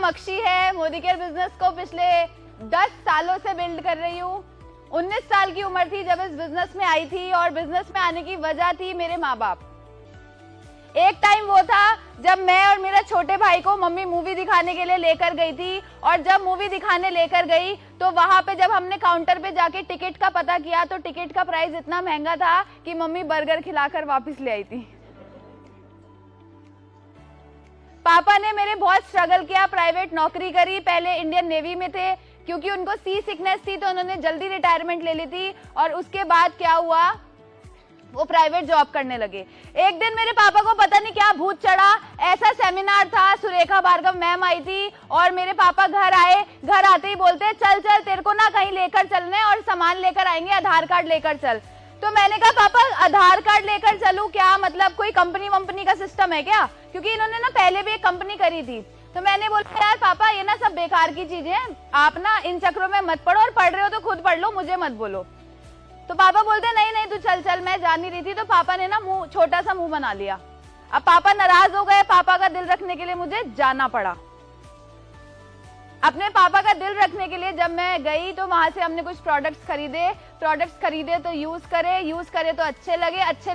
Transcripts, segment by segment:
मक्षी है। Modi care business को पिछले 10 सालों से बिल्ड कर रही हूँ। 19 साल की उम्र थी जब इस बिजनेस में आई थी और बिजनेस में आने की वजह थी मेरे माँ बाप। एक टाइम वो था जब मैं और मेरा छोटे भाई को मम्मी मूवी दिखाने के लिए लेकर गई थी और जब मूवी दिखाने लेकर गई तो वहां पे जब हमने काउंटर पे जाके टिकट का पता किया तो टिकट का प्राइस इतना महंगा था कि मम्मी बर्गर खिलाकर वापस ले आई थी। पापा ने मेरे बहुत स्ट्रगल किया, प्राइवेट नौकरी करी, पहले इंडियन नेवी में थे क्योंकि उनको सी सिकनेस थी तो उन्होंने जल्दी रिटायरमेंट ले ली थी और उसके बाद क्या हुआ, वो प्राइवेट जॉब करने लगे। एक दिन मेरे पापा को पता नहीं क्या भूत चढ़ा, ऐसा सेमिनार था, सुरेखा भार्गव मैम आई थी और मेरे पापा घर आए। घर आते ही बोलते चल चल तेरे को ना कहीं लेकर चलने और सामान लेकर आएंगे, आधार कार्ड लेकर चल। तो मैंने कहा पापा आधार कार्ड लेकर चलूं क्या, मतलब कोई कंपनी वंपनी का सिस्टम है क्या, क्योंकि इन्होंने ना पहले भी एक कंपनी करी थी। तो मैंने बोला यार पापा ये ना सब बेकार की चीजें हैं, आप ना इन चक्रों में मत पड़ो और पढ़ रहे हो तो खुद पढ़ लो, मुझे मत बोलो। तो पापा बोलते नहीं नहीं तू चल चल। मैं जा नहीं रही थी तो पापा ने ना मुंह, छोटा सा मुंह बना लिया। अब पापा नाराज हो गए, पापा का दिल रखने के लिए मुझे जाना पड़ा। अपने पापा का दिल रखने के लिए जब मैं गई तो वहां से हमने कुछ प्रोडक्ट्स खरीदे तो यूज करे तो अच्छे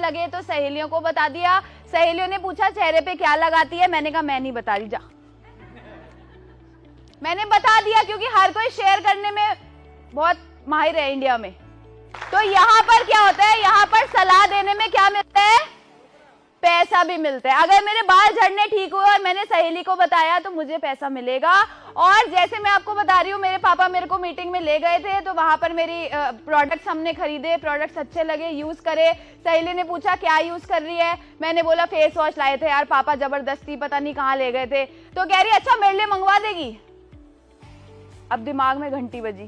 लगे तो सहेलियों को बता दिया। सहेलियों ने पूछा चेहरे पे क्या लगाती है, मैंने कहा मैं नहीं बता रही, जा। मैंने बता दिया क्योंकि हर कोई शेयर करने में बहुत माहिर है इंडिया में। तो यहाँ पर क्या होता है, यहाँ पर सलाह देने में क्या मिलता है, पैसा भी मिलता है। अगर मेरे बाल झड़ने ठीक हुए और मैंने सहेली को बताया तो मुझे पैसा मिलेगा। और जैसे मैं आपको बता रही हूँ, मेरे पापा मेरे को मीटिंग में ले गए थे तो वहां पर मेरी प्रोडक्ट्स हमने खरीदे, प्रोडक्ट्स अच्छे लगे, यूज करे। सहेली ने पूछा क्या यूज कर रही है, मैंने बोला फेस वॉश लाए थे यार पापा, जबरदस्ती पता नहीं कहाँ ले गए थे। तो कह रही अच्छा मेरे लिए मंगवा देगी। अब दिमाग में घंटी बजी,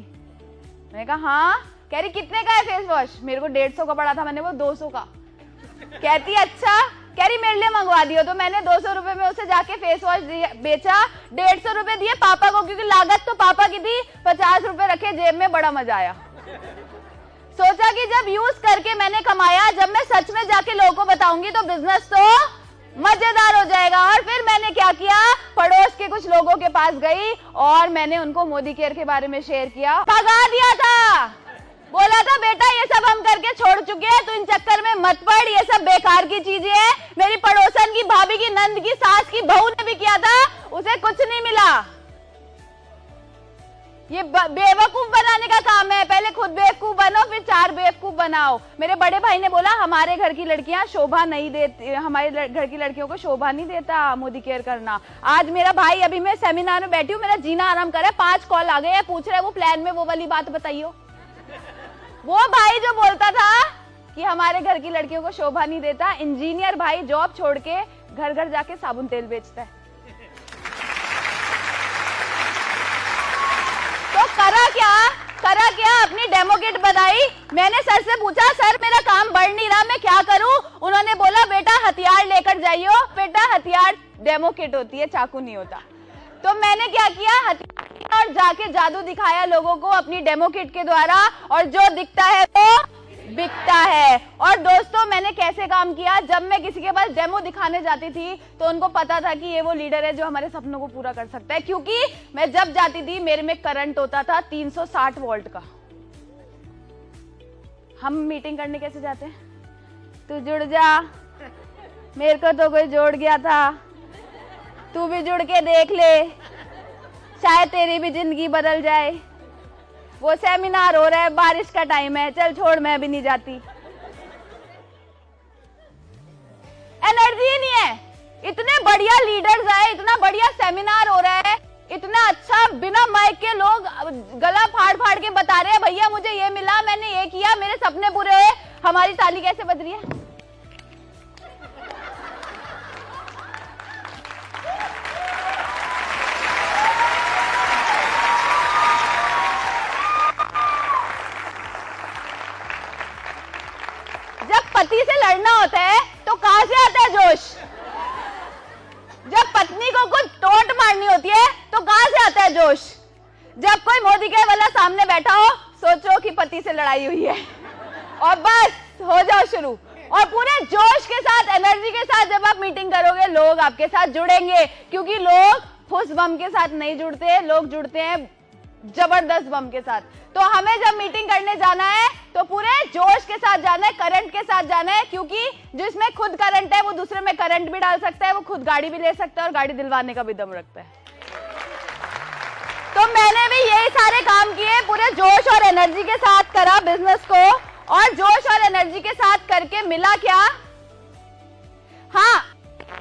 मैंने कहा हाँ। कह रही कितने का है फेस वॉश, मेरे को 150 का पड़ा था, मैंने वो 200 का। कहती अच्छा, कह रही मेरे लिए मंगवा दियो। तो मैंने 200 रुपए में उसे जाके फेस वॉश बेचा, 150 रुपए दिए पापा को क्योंकि लागत तो पापा की थी, 50 रुपए रखे जेब में, बड़ा मजा आया। सोचा कि जब यूज करके मैंने कमाया, जब मैं सच में जाके लोगों को बताऊंगी तो बिजनेस तो मजेदार हो जाएगा। और फिर मैंने क्या किया, पड़ोस के कुछ लोगों के पास गई और मैंने उनको मोदी केयर के बारे में शेयर किया, भगा दिया था। बोला था बेटा ये सब हम करके छोड़ चुके हैं, तो इन चक्कर में मत पड़, ये सब बेकार की चीजें हैं। मेरी पड़ोसन की भाभी की नंद की सास की बहू ने भी किया था, उसे कुछ नहीं मिला। ये बेवकूफ बनाने का काम है, पहले खुद बेवकूफ बनो फिर 4 बेवकूफ बनाओ। मेरे बड़े भाई ने बोला हमारे घर की लड़कियां शोभा नहीं देती, हमारे घर की लड़कियों को शोभा नहीं देता मोदी केयर करना। आज मेरा भाई, अभी मैं सेमिनार में बैठी हूँ, मेरा जीना आराम करे, 5 कॉल आ गए, पूछ रहे वो प्लान में वो वाली बात बताइए। वो भाई जो बोलता था कि हमारे घर की लड़कियों को शोभा नहीं देता, इंजीनियर भाई जॉब छोड़ के घर घर जाके साबुन तेल बेचता है। तो करा क्या, अपनी डेमो किट बनाई। मैंने सर से पूछा सर मेरा काम बढ़ नहीं रहा, मैं क्या करूं। उन्होंने बोला बेटा हथियार लेकर जाइयो। बेटा हथियार डेमो किट होती है, चाकू नहीं होता। तो मैंने क्या किया, हथियार और जाके जादू दिखाया लोगों को अपनी डेमो किट के द्वारा, और जो दिखता है वो बिकता है। और दोस्तों मैंने कैसे काम किया, जब मैं किसी के पास डेमो दिखाने जाती थी तो उनको पता था कि ये वो लीडर है जो हमारे सपनों को पूरा कर सकता है, क्योंकि मैं जब जाती थी मेरे में करंट होता था 360 वोल्ट का। हम मीटिंग करने कैसे जाते हैं, तू जुड़ जा, मेरे को तो कोई जोड़ गया था, तू भी जुड़ के देख ले, शायद तेरी भी जिंदगी बदल जाए। वो सेमिनार हो रहा है, बारिश का टाइम है, चल छोड़ मैं भी नहीं जाती। एनर्जी नहीं है। इतने बढ़िया लीडर्स आए, इतना बढ़िया सेमिनार हो रहा है, इतना अच्छा, बिना माइक के लोग गला फाड़ फाड़ के बता रहे हैं भैया मुझे ये मिला, मैंने ये किया, मेरे सपने पूरे हुए। हमारी ताली कैसे बज रही है। पति से लड़ना होता है तो कहां से आता है जोश। जब पत्नी को कुछ टोंट मारनी होती है तो कहां से आता है जोश। जब कोई मोदी केयर वाला सामने बैठा हो, सोचो कि पति से लड़ाई हुई है और बस हो जाओ शुरू। और पूरे जोश के साथ, एनर्जी के साथ जब आप मीटिंग करोगे, लोग आपके साथ जुड़ेंगे, क्योंकि लोग फुस बम के साथ नहीं जुड़ते, लोग जुड़ते हैं जबरदस्त बम के साथ। तो हमें जब मीटिंग करने जाना है तो पूरे जोश के साथ जाना है, करंट के साथ जाना है, क्योंकि जिसमें खुद करंट है वो दूसरे में करंट भी डाल सकता है, वो खुद गाड़ी भी ले सकता है और गाड़ी दिलवाने का भी दम रखता है। तो मैंने भी यही सारे काम किए, पूरे जोश और एनर्जी के साथ करा बिजनेस को, और जोश और एनर्जी के साथ करके मिला क्या, हाँ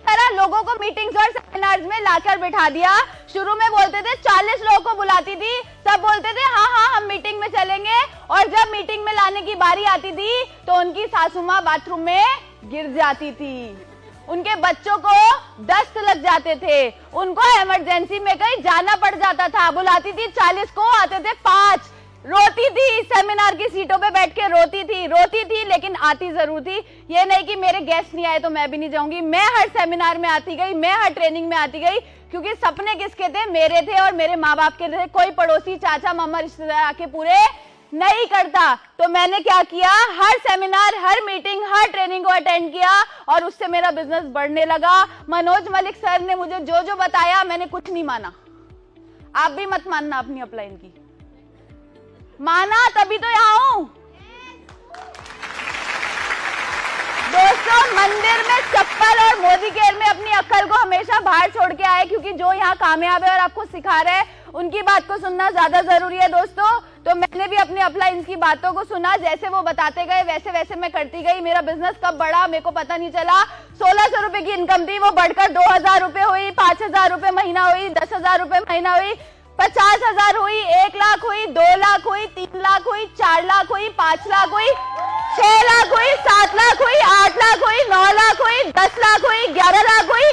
तरह लोगों को मीटिंग्स और सेमिनार्स में लाकर बिठा दिया। शुरू में बोलते थे 40 लोगों को बुलाती थी, सब बोलते थे हाँ हाँ हम मीटिंग में चलेंगे, और जब मीटिंग में लाने की बारी आती थी तो उनकी सासू माँ बाथरूम में गिर जाती थी, उनके बच्चों को दस्त लग जाते थे, उनको इमरजेंसी में कहीं जाना पड़ जाता था। बुलाती थी 40 को, आते थे 5, रोती थी, सेमिनार की सीटों पे बैठ के रोती थी, लेकिन आती जरूर थी। ये नहीं कि मेरे गेस्ट नहीं आए तो मैं भी नहीं जाऊंगी, मैं हर सेमिनार में आती गई, मैं हर ट्रेनिंग में आती गई, क्योंकि सपने किसके थे, मेरे थे और मेरे माँ बाप के थे। कोई पड़ोसी, चाचा, मामा, रिश्तेदार आके पूरे नहीं करता। तो मैंने क्या किया, हर सेमिनार, हर मीटिंग, हर ट्रेनिंग को अटेंड किया, और उससे मेरा बिजनेस बढ़ने लगा। मनोज मलिक सर ने मुझे जो जो बताया मैंने कुछ नहीं माना, आप भी मत मानना अपनी अपलाइन की, माना तभी तो यहाँ हूं। दोस्तों मंदिर में चप्पल और मोदी केयर में अपनी अक्ल को हमेशा बाहर छोड़ के आए, क्योंकि जो यहाँ कामयाब है और आपको सिखा रहे हैं उनकी बात को सुनना ज्यादा जरूरी है दोस्तों। तो मैंने भी अपने अपलाइंस की बातों को सुना, जैसे वो बताते गए वैसे वैसे मैं करती गई। मेरा बिजनेस कब बढ़ा मेरे को पता नहीं चला। 1600 रुपए की इनकम थी, वो बढ़कर 2000 रुपए हुई, 5000 रुपए महीना हुई, 10,000 रुपए महीना हुई, 50,000 हुई, 1 लाख हुई, 2 लाख हुई, 3 लाख हुई, 4 लाख हुई, 5 लाख हुई, 6 लाख हुई, 7 लाख हुई, 8 लाख हुई, 9 लाख हुई, 10 लाख हुई, 11 लाख हुई,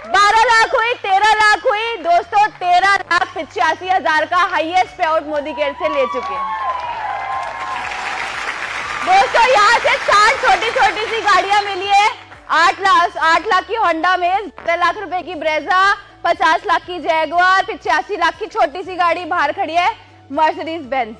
12 लाख हुई, 13 लाख हुई। दोस्तों 13,85,000 का हाईएस्ट पे आउट मोदी केयर से ले चुके हैं। दोस्तों यहाँ से 4 छोटी छोटी सी गाड़ियां मिली है, 8 लाख की होंडा मेज, 12 लाख रुपए की ब्रेजा, 50 लाख की जैगुआर, 85 लाख की छोटी सी गाड़ी बाहर खड़ी है मर्सिडीज बेंज।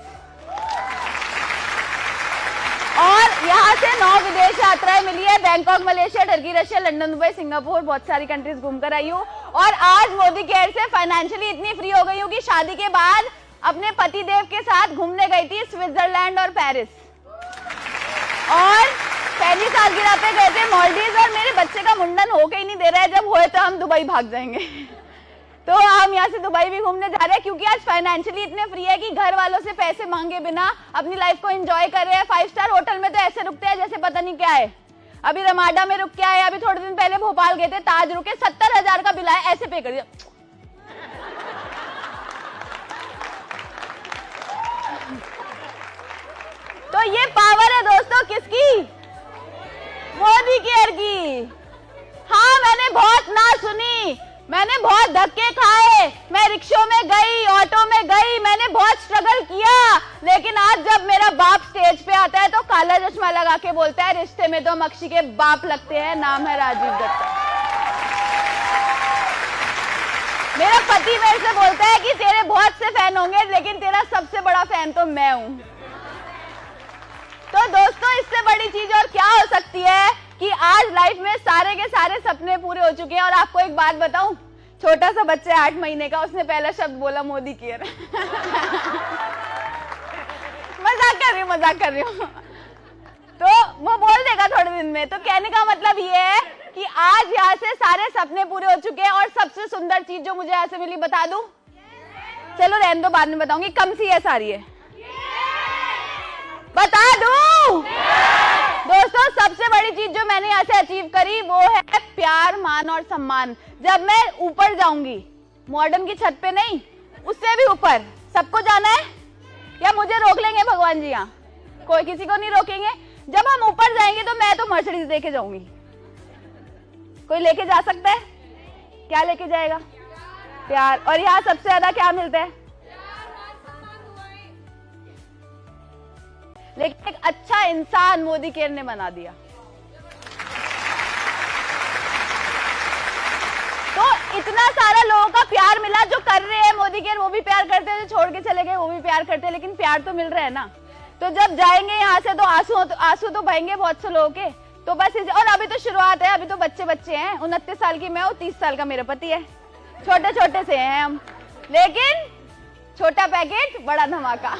और यहाँ से 9 विदेश यात्राएं मिली है, Bangkok, Malaysia, Turkey, Russia, London, Dubai, Singapore, बहुत सारी कंट्रीज घूम कर आई हूँ। और आज मोदी केयर से फाइनेंशियली इतनी फ्री हो गई हूँ कि शादी के बाद अपने पति देव के साथ घूमने गई थी स्विट्जरलैंड और पेरिस, और पहली सालगिरह पे गए थे मालदीव, और मेरे बच्चे का मुंडन होके ही नहीं दे रहा है, जब होए तो हम दुबई भाग जाएंगे। तो हम यहाँ से दुबई भी घूमने जा रहे हैं, क्योंकि आज फाइनेंशियली इतने फ्री है कि घर वालों से पैसे मांगे बिना अपनी लाइफ को एंजॉय कर रहे हैं। 5 स्टार होटल में तो ऐसे रुकते हैं जैसे पता नहीं क्या है। अभी रमाडा में रुक के आए, अभी थोड़े दिन पहले भोपाल गए थे, ताज रुके, 70,000 का बिल आया, ऐसे पे कर दिया। तो ये पावर है दोस्तों किसकी, मोदी केयर की। हाँ मैंने बहुत ना सुनी, मैंने बहुत धक्के खाए, मैं रिक्शों में गई, ऑटो में गई, मैंने बहुत स्ट्रगल किया, लेकिन आज जब मेरा बाप स्टेज पे आता है तो काला चश्मा लगा के बोलता है रिश्ते में तो हम अक्षी के बाप लगते हैं, नाम है राजीव दत्ता। मेरा पति मेरे से बोलता है कि तेरे बहुत से फैन होंगे लेकिन तेरा सबसे बड़ा फैन तो मैं हूं। तो दोस्तों इससे बड़ी चीज और क्या हो सकती है कि आज लाइफ में सारे के सारे सपने पूरे हो चुके हैं। और आपको एक बात बताऊं, छोटा सा बच्चा 8 महीने का, उसने पहला शब्द बोला मोदी केयर। मजाक कर रही हूँ। तो वो बोल देगा थोड़े दिन में। तो कहने का मतलब ये है कि आज यहाँ से सारे सपने पूरे हो चुके हैं। और सबसे सुंदर चीज जो मुझे यहाँ से मिली बता दूं, चलो रहने दो बाद में बताऊंगी, कम सी है सारी है, बता दूं। दोस्तों सबसे बड़ी चीज जो मैंने यहाँ से अचीव करी वो है प्यार, मान और सम्मान। जब मैं ऊपर जाऊंगी, मॉडर्न की छत पे नहीं, उससे भी ऊपर, सबको जाना है या मुझे रोक लेंगे भगवान जी? यहाँ कोई किसी को नहीं रोकेंगे। जब हम ऊपर जाएंगे तो मैं तो मर्सिडीज लेके जाऊंगी। कोई लेके जा सकता है? क्या लेके जाएगा? प्यार। और यहाँ सबसे ज्यादा क्या मिलता है? लेकिन एक अच्छा इंसान मोदी केयर ने बना दिया। तो इतना सारा लोगों का प्यार मिला, जो कर रहे हैं मोदी केयर वो भी प्यार करते हैं, जो छोड़ के चले गए वो भी प्यार करते हैं, लेकिन प्यार तो मिल रहा है ना। तो जब जाएंगे यहाँ से तो आंसू तो बहेंगे बहुत से लोगों के। तो बस और अभी तो शुरुआत है, अभी तो बच्चे हैं। 29 साल की मैं हूँ, 30 साल का मेरा पति है। छोटे छोटे से हैं हम, लेकिन छोटा पैकेट बड़ा धमाका।